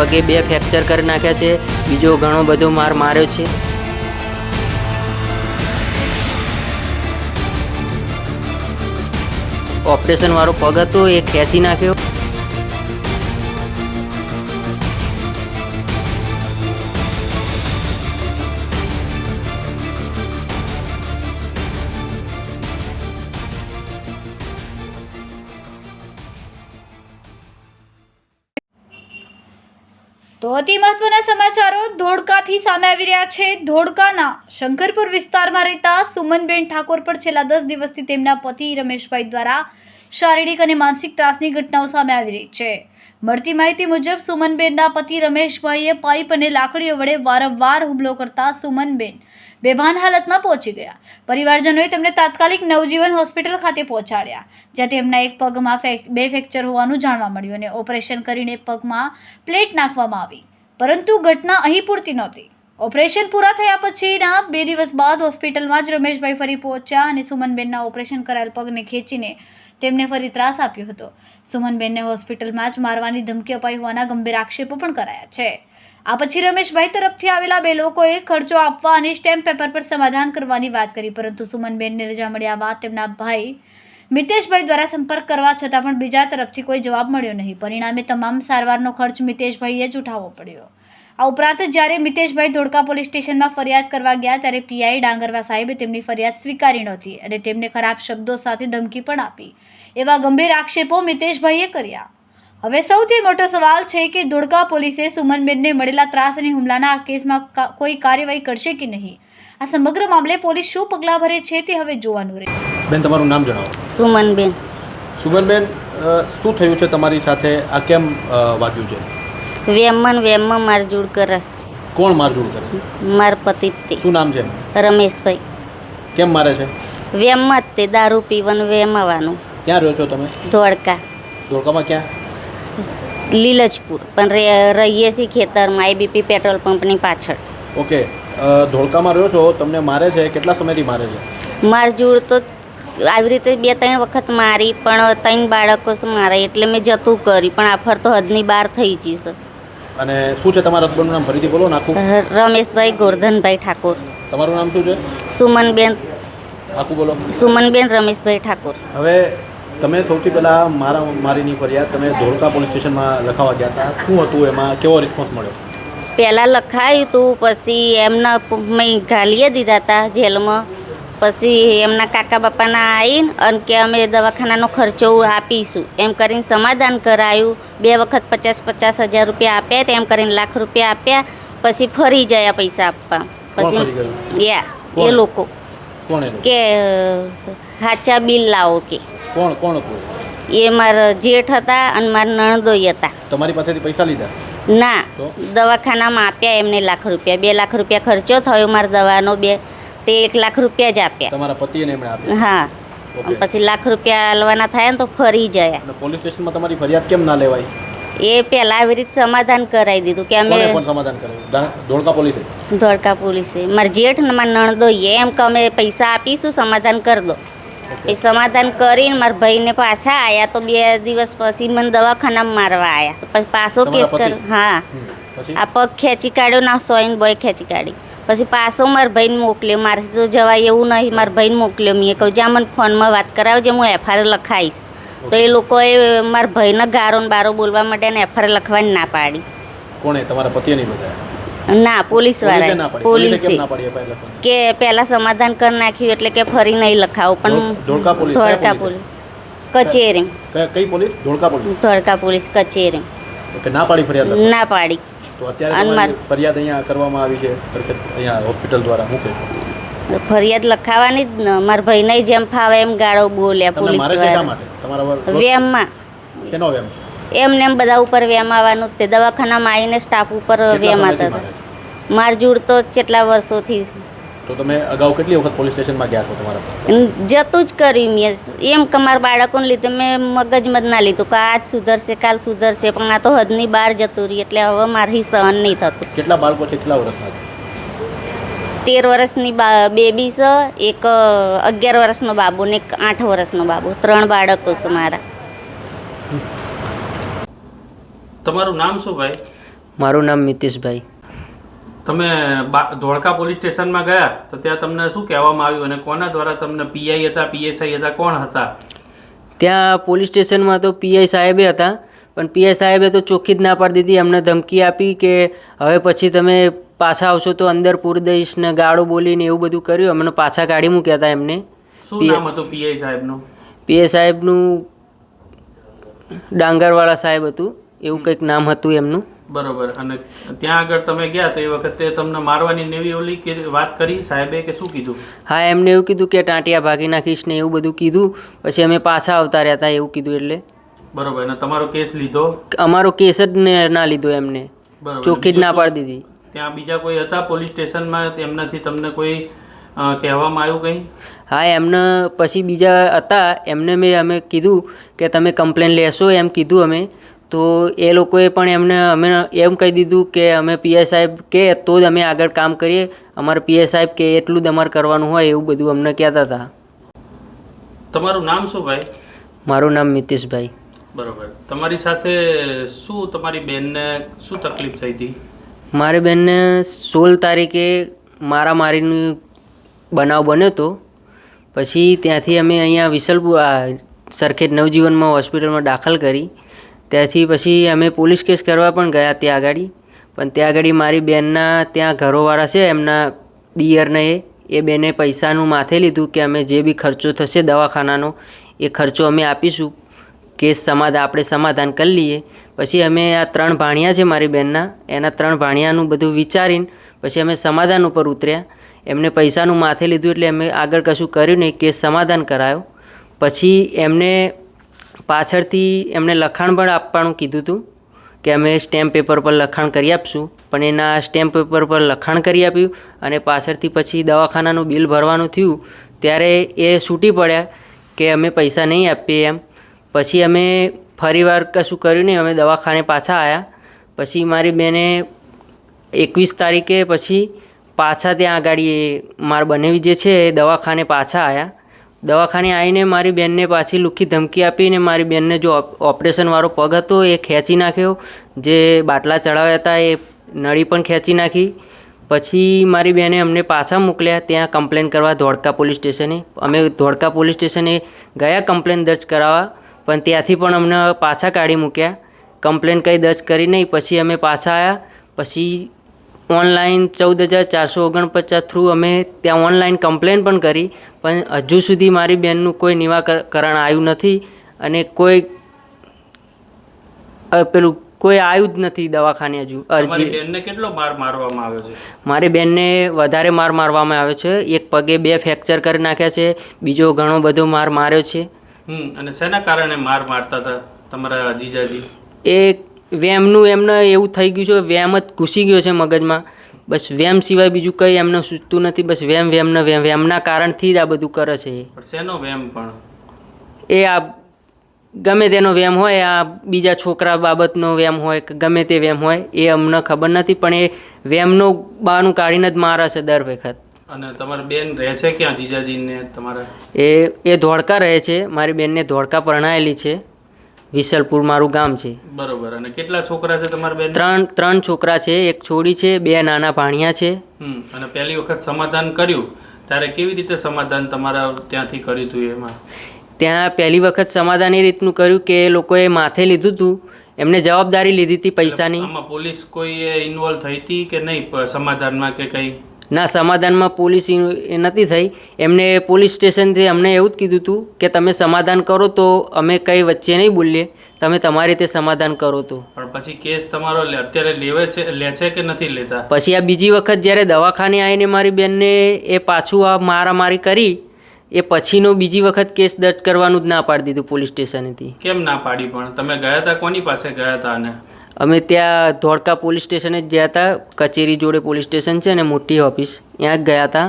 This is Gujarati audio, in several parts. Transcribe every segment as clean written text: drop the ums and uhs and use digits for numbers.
પગે 2 ફ્રેક્ચર કરી નાખ્યા છે, બીજો ઘણો બધો માર માર્યો છે। ઓપરેશન વાળો પગ હતો એ ખેંચી નાખ્યો। તો અતિ મહત્વના સમાચારો ધોળકાથી સામે આવી રહ્યા છે। ધોળકાના શંકરપુર વિસ્તારમાં રહેતા સુમનબેન ઠાકોર પર છેલ્લા 10 દિવસથી તેમના પતિ રમેશભાઈ દ્વારા શારીરિક અને માનસિક ત્રાસની ઘટનાઓ સામે આવી રહી છે। મળતી માહિતી મુજબ સુમનબેનના પતિ રમેશભાઈએ પાઇપ અને લાકડીઓ વડે વારંવાર હુમલો કરતા સુમનબેન બેભાન હાલતમાં પહોંચી ગયા। પરિવારજનોએ તેમને તાત્કાલિક નવજીવન હોસ્પિટલ ખાતે પહોંચાડ્યા, જ્યાં તેમના એક પગમાં 2 ફ્રેક્ચર હોવાનું જાણવા મળ્યું અને ઓપરેશન કરીને પગમાં પ્લેટ નાખવામાં આવી, પરંતુ ઘટના અહીં પૂરતી નહોતી। ઓપરેશન પૂરા થયા પછીના 2 દિવસ બાદ હોસ્પિટલમાં જ રમેશભાઈ ફરી પહોંચ્યા અને સુમનબેનના ઓપરેશન કરાયેલ પગને ખેંચીને તેમને ફરી ત્રાસ આપ્યો હતો। સુમનબેનને હોસ્પિટલમાં જ મારવાની ધમકી અપાઈ હોવાના ગંભીર આક્ષેપો પણ કરાયા છે। આ પછી રમેશભાઈ તરફથી આવેલા 2 લોકોએ ખર્ચો આપવા અને સ્ટેમ્પ પેપર પર સમાધાન કરવાની વાત કરી, પરંતુ સુમનબેનને રજા મળ્યા બાદ તેમના ભાઈ મિતેશભાઈ દ્વારા સંપર્ક કરવા છતાં પણ બીજા તરફથી કોઈ જવાબ મળ્યો નહીં। પરિણામે તમામ સારવારનો ખર્ચ મિતેશભાઈએ જ ઉઠાવવો પડ્યો। આ ઉપરાંત જ્યારે મિતેશભાઈ ધોળકા પોલીસ સ્ટેશનમાં ફરિયાદ કરવા ગયા ત્યારે પીઆઈ ડાંગરવા સાહેબે તેમની ફરિયાદ સ્વીકારી નહોતી અને તેમને ખરાબ શબ્દો સાથે ધમકી પણ આપી, એવા ગંભીર આક્ષેપો મિતેશભાઈએ કર્યા। હવે સૌથી મોટો સવાલ છે કે ધોળકા પોલીસે સુમનબેનને મળેલા ત્રાસ અને હુમલાના આ કેસમાં કોઈ કાર્યવાહી કરશે કે નહીં। આ સમગ્ર મામલે પોલીસ શું પગલાં ભરે છે તે હવે જોવાનું રહેશે। બેન, તમારું નામ જણાવો। સુમનબેન। સુમનબેન, શું થયું છે તમારી સાથે? આ કેમ વાગ્યું છે? વેમમાં મારઝૂડ કરસ। કોણ મારઝૂડ કરે? માર પતિ તે। શું નામ છે? રમેશભાઈ। કેમ મારે છે? વેમમાં જ તે દારૂ પીવાનું વેમાવાનું। ક્યાં રહ્યો છો તમે? ધોળકા। ધોળકામાં ક્યાં? લીલજપુર, પણ રહીએ છીએ ખેતરમાં આઈબીપી પેટ્રોલ પંપની પાછળ। ઓકે, ધોળકામાં રહ્યો છો, તમને મારે છે, કેટલા સમયથી મારે છે? મારઝૂડ તો આવી રીતે 2-3 વખત મારી, પણ 3 બાળકો મારે એટલે મેં જતું કરી, પણ આફર તો હદની બહાર થઈ ગઈ છે। અને શું છે તમારા હસબન્ડનું નામ? ફરીથી બોલો નાખું। રમેશભાઈ ગોરધનભાઈ ઠાકોર। તમારું નામ શું છે? સુમનબેન। આખું બોલો। સુમનબેન રમેશભાઈ ઠાકોર। હવે તમે સૌથી પહેલાં મારીની ફરિયાદ તમે ધોળકા પોલીસ સ્ટેશનમાં લખાવવા ગયા હતા, શું હતું એમાં? કેવો રિસ્પોન્સ મળ્યો? પહેલાં લખાયું હતું, પછી એમના મેં ગાલીએ દીધા હતા જેલમાં। પછી એમના કાકા બાપાના આવીને અને કે અમે દવાખાનાનો ખર્ચો આપીશું એમ કરીને સમાધાન કરાયું। 2 વખત 50,000 રૂપિયા આપ્યા, તેમ કરીને લાખ રૂપિયા આપ્યા। પછી ફરી ગયા પૈસા આપવા। પછી એ લોકો કે સાચા બિલ લાવો કે। કોણ હતું? એ મારા જેઠ હતા અને મારા નણદોઈ હતા। તમારી પાસેથી પૈસા લીધા? ના, દવાખાનામાં આપ્યા એમને લાખ રૂપિયા। 2 લાખ રૂપિયા ખર્ચો થયો મારા દવાનો, તે 1 લાખ રૂપિયા જ આપ્યા। તમારા પતિને એમણે આપ્યા? હા। પછી લાખ રૂપિયા આલવાના થયા ને તો ફરી ગયા। પોલીસ સ્ટેશનમાં તમારી ફરિયાદ કેમ ના લેવાય? એ પહેલાં આવી રીતે સમાધાન કરાવી દીધું કે અમે સમાધાન કરાવ્યું? ધોળકા પોલીસે? ધોળકા પોલીસે મારા જેઠ ને મારા નણદોઈએ એમ કે અમે પૈસા આપીશું, સમાધાન કરી દો। પછી સમાધાન કરીને મારા ભાઈને પાછા આવ્યા, તો 2 દિવસ પછી મને દવાખાનામાં મારવા આવ્યા। તો પછી પાછો કેસ કર, હા, આ પગ ખેંચી કાઢ્યો ના, સોઈન બોય ખેંચી કાઢી। પછી પાછો મારા ભાઈને મોકલ્યો, મારાથી તો જવાય એવું નહીં, મારા ભાઈને મોકલ્યો। મેં કહું જ્યાં મને ફોનમાં વાત કરાવજે, હું એફઆઈઆર લખાઈશ। તો એ લોકોએ મારા ભાઈને ગારો ને બારો બોલવા માટે એને એફઆઈઆર લખવાની ના પાડી। કોણે? તમારા પતિએ નહીં બતાવ્યા? ના, પોલીસવાળા, પોલીસે કે પહેલાં સમાધાન કરી નાખ્યું એટલે કે ફરી નહીં લખાવું। પણ ધોળકા પોલીસ કચેરી, કઈ police? Dholka police, Dholka police કચેરી ના પાડી ફરિયાદ? ના પાડી। તો અત્યારે ફરિયાદ અહીંયા કરવામાં આવી છે અહીંયા હોસ્પિટલ દ્વારા? મૂકે ફરિયાદ લખાવાની જ ને, મારા ભાઈને જેમ ફાવે એમ ગાળો બોલ્યા પોલીસવાળા। વેમમાં શેનો વેમ છે? એમને એમ બધા ઉપર વેમાવાનું તે દવાખાનામાં આવીને સ્ટાફ ઉપર વેમાતા હતા। મારઝૂડ તો કેટલા વર્ષોથી। તો તમે અગાઉ કેટલી વખત પોલીસ સ્ટેશનમાં ગયા છો? તમારા જતું જ કર્યું મેં એમ કે મારા બાળકોને લીધે મેં મગજમાં જ ના લીધું કે આજ સુધરશે કાલ સુધરશે, પણ આ તો હદની બહાર જતું રહ્યું એટલે હવે મારી સહન નહીં થતું। કેટલા બાળકો છે? કેટલા વર્ષના છે? 13 વર્ષની બેબી છે, એક 11 વર્ષનો બાબુ ને એક 8 વર્ષનો બાબુ। 3 બાળકો છે મારા। તમારું નામ શું ભાઈ? મારું નામ મિતેશભાઈ. તમે ધોળકા પોલીસ સ્ટેશનમાં ગયા તો ત્યાં તમને શું કહેવામાં આવ્યું અને કોના દ્વારા તમને પીઆઈ હતા, પીએસઆઈ હતા, કોણ હતા? ત્યાં પોલીસ સ્ટેશનમાં તો પીઆઈ સાહેબે હતા, પણ પીઆઈ સાહેબે તો ચોખ્ખી જ ના પાડી દીધી. અમને ધમકી આપી કે હવે પછી તમે પાછા આવશો તો અંદર પૂરી દઈશ ને ગાળો બોલીને એવું બધું કર્યું. અમને પાછા કાઢી મૂક્યા હતા એમને. શું નામ હતું પીઆઈ સાહેબનું? પીઆઈ સાહેબનું ડાંગરવાળા સાહેબ હતું, એવું કંઈક નામ હતું એમનું. બરોબર. અને ત્યાં આગળ તમે ગયા તો એ વખતે તમને મારવાની નેવી ઓલી કે વાત કરી સાહેબે કે શું કીધું? હા, એમને એવું કીધું કે ટાંટિયા ભાગી નાખીશ ને એવું બધું કીધું. પછી અમે પાછા આવતા રહ્યા હતા એવું કીધું. એટલે બરોબર. અને તમારો કેસ લીધો? અમારો કેસ જ ના લીધો એમને, બરોબર. ચોખ્ખી જ ના પાડી દીધી. ત્યાં બીજા કોઈ હતા પોલીસ સ્ટેશનમાં? એમનાથી તમને કોઈ કહેવામાં આવ્યું કંઈ? હા, એમને પછી બીજા હતા એમને અમે કીધું કે તમે કમ્પ્લેન લેશો એમ કીધું અમે. તો એ લોકોએ પણ અમે એમ કહી દીધું કે અમે પીઆઈ સાહેબ કે તો જ અમે આગળ કામ કરીએ, અમારે પીઆઈ સાહેબ કે એટલું જ અમારે કરવાનું હોય એવું બધું અમને કહેતા હતા. તમારું નામ શું ભાઈ? મારું નામ મિતેશભાઈ. બરોબર. તમારી સાથે શું તમારી બેનને શું તકલીફ થઈ હતી? મારી બેનને 16 તારીખે મારામારીનો બનાવ બન્યો હતો. પછી ત્યાંથી અમે અહીંયા વિસલપુર સરખેજ નવજીવનમાં હોસ્પિટલમાં દાખલ કરી. ત્યાંથી પછી અમે પોલીસ કેસ કરવા પણ ગયા ત્યાં આગળ. પણ ત્યાં આગળ મારી બેનના ત્યાં ઘરોવાળા છે એમના દિયરને એ બેને પૈસાનું માથે લીધું કે અમે જે બી ખર્ચો થશે દવાખાનાનો એ ખર્ચો અમે આપીશું, કેસ આપણે સમાધાન કરી લઈએ. પછી અમે આ 3 ભાણિયા છે મારી બેનના, એના 3 ભાણિયાનું બધું વિચારીને પછી અમે સમાધાન ઉપર ઉતર્યા. એમને પૈસાનું માથે લીધું એટલે અમે આગળ કશું કર્યું નહીં, કેસ સમાધાન કરાયો. પછી એમને પાછળથી એમને લખાણ પણ આપવાનું કીધું હતું કે અમે સ્ટેમ્પ પેપર પર લખાણ કરી આપશું. પણ એના સ્ટેમ્પ પેપર પર લખાણ કરી આપ્યું અને પાછળથી પછી દવાખાનાનું બિલ ભરવાનું થયું ત્યારે એ છૂટી પડ્યા કે અમે પૈસા નહીં આપીએ એમ. પછી અમે ફરીવાર કશું કર્યું નહીં, અમે દવાખાને પાછા આવ્યા. પછી મારી બેને 21 તારીખે પછી પાછા ત્યાં આગળ મારા બનેવી જે છે એ દવાખાને પાછા આવ્યા. દવાખાને આવીને મારી બેનને પાછી લુખ્ખી ધમકી આપીને મારી બેનને જો ઓપરેશનવાળો પગ હતો એ ખેંચી નાખ્યો, જે બાટલા ચડાવ્યા હતા એ નળી પણ ખેંચી નાખી. પછી મારી બેને અમને પાછા મોકલ્યા ત્યાં કમ્પ્લેન કરવા ધોળકા પોલીસ સ્ટેશને. અમે ધોળકા પોલીસ સ્ટેશને ગયા કમ્પ્લેન દર્જ કરાવવા, પણ ત્યાંથી પણ અમને પાછા કાઢી મૂક્યા. કમ્પ્લેન કંઈ દર્જ કરી નહીં. પછી અમે પાછા આવ્યા. પછી ઓનલાઈન 14,449 થ્રુ અમે ત્યાં ઓનલાઈન કમ્પ્લેન પણ કરી, પણ હજુ સુધી મારી બેનનું કોઈ નિવાકરણ આવ્યું નથી અને કોઈ આવ્યું જ નથી દવાખાને હજુ અરજી. બેનને કેટલો માર મારવામાં આવ્યો છે? મારી બેનને વધારે માર મારવામાં આવ્યો છે. એક પગે 2 ફ્રેક્ચર કરી નાખ્યા છે, બીજો ઘણો બધો માર માર્યો છે. અને શેના કારણે માર મારતા હતા તમારા જીજાજી? એ વેમનું એમને એવું થઈ ગયું છે, વેમ જ ઘૂસી ગયો છે મગજમાં. બસ વેમ સિવાય બીજું કંઈ એમને સૂચતું નથી. બસ વેમના કારણથી જ આ બધું કરે છે. શેનો વેમ? પણ એ આ ગમે તેનો વેમ હોય, આ બીજા છોકરા બાબતનો વેમ હોય કે ગમે તે વેમ હોય એ અમને ખબર નથી, પણ એ વેમનો બહાનું કાઢીને જ મારે છે દર વખત. અને તમારી બેન રહે છે ક્યાં જીજાજીને તમારા? એ ધોળકા રહે છે. મારી બેનને ધોળકા પરણાયેલી છે. વિસલપુર મારું ગામ છે. બરોબર. અને કેટલા છોકરા છે તમારા બેન? 3 છોકરા છે, એક છોડી છે, 2 નાના ભાણિયા છે. અને પહેલી વખત સમાધાન કર્યું ત્યારે કેવી રીતે સમાધાન તમારા ત્યાંથી કર્યું હતું? એમાં ત્યાં પહેલી વખત સમાધાન એ રીતનું કર્યું કે એ લોકોએ માથે લીધું હતું, એમને જવાબદારી લીધી હતી પૈસાની. આમાં પોલીસ કોઈ ઇન્વોલ્વ થઈ હતી કે નહીં સમાધાનમાં કે કંઈ? ના, સમાધાનમાં પોલીસ નથી થઈ. એમને પોલીસ સ્ટેશનથી અમને એવું જ કીધું હતું કે તમે સમાધાન કરો તો અમે કંઈ વચ્ચે નહીં બોલીએ, તમે તમારી રીતે સમાધાન કરો તો. પણ પછી કેસ તમારો અત્યારે લે છે કે નથી લેતા? પછી આ બીજી વખત જ્યારે દવાખાને આવીને મારી બેનને એ પાછું આ મારામારી કરી એ પછીનો બીજી વખત કેસ દર્જ કરવાનું જ ના પાડી દીધું પોલીસ સ્ટેશનેથી. કેમ ના પાડી? પણ તમે ગયા હતા કોની પાસે ગયા હતા? અને અમે ત્યાં ધોળકા પોલીસ સ્ટેશને જ ગયા હતા. કચેરી જોડે પોલીસ સ્ટેશન છે ને મોટી ઓફિસ, ત્યાં જ ગયા હતા.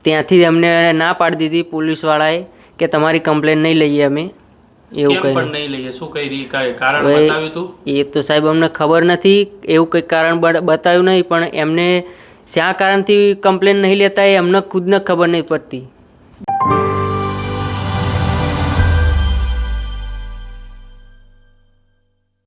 ત્યાંથી અમને ના પાડી દીધી પોલીસવાળાએ કે તમારી કમ્પ્લેન નહીં લઈએ અમે. એવું કંઈ નહીં લઈએ? શું કઈ કારણ બતાવ્યું હતું? એ તો સાહેબ અમને ખબર નથી, એવું કંઈ કારણ બતાવ્યું નહીં, પણ એમને શા કારણથી કમ્પ્લેન નહીં લેતા એ અમને ખુદને ખબર નહીં પડતી.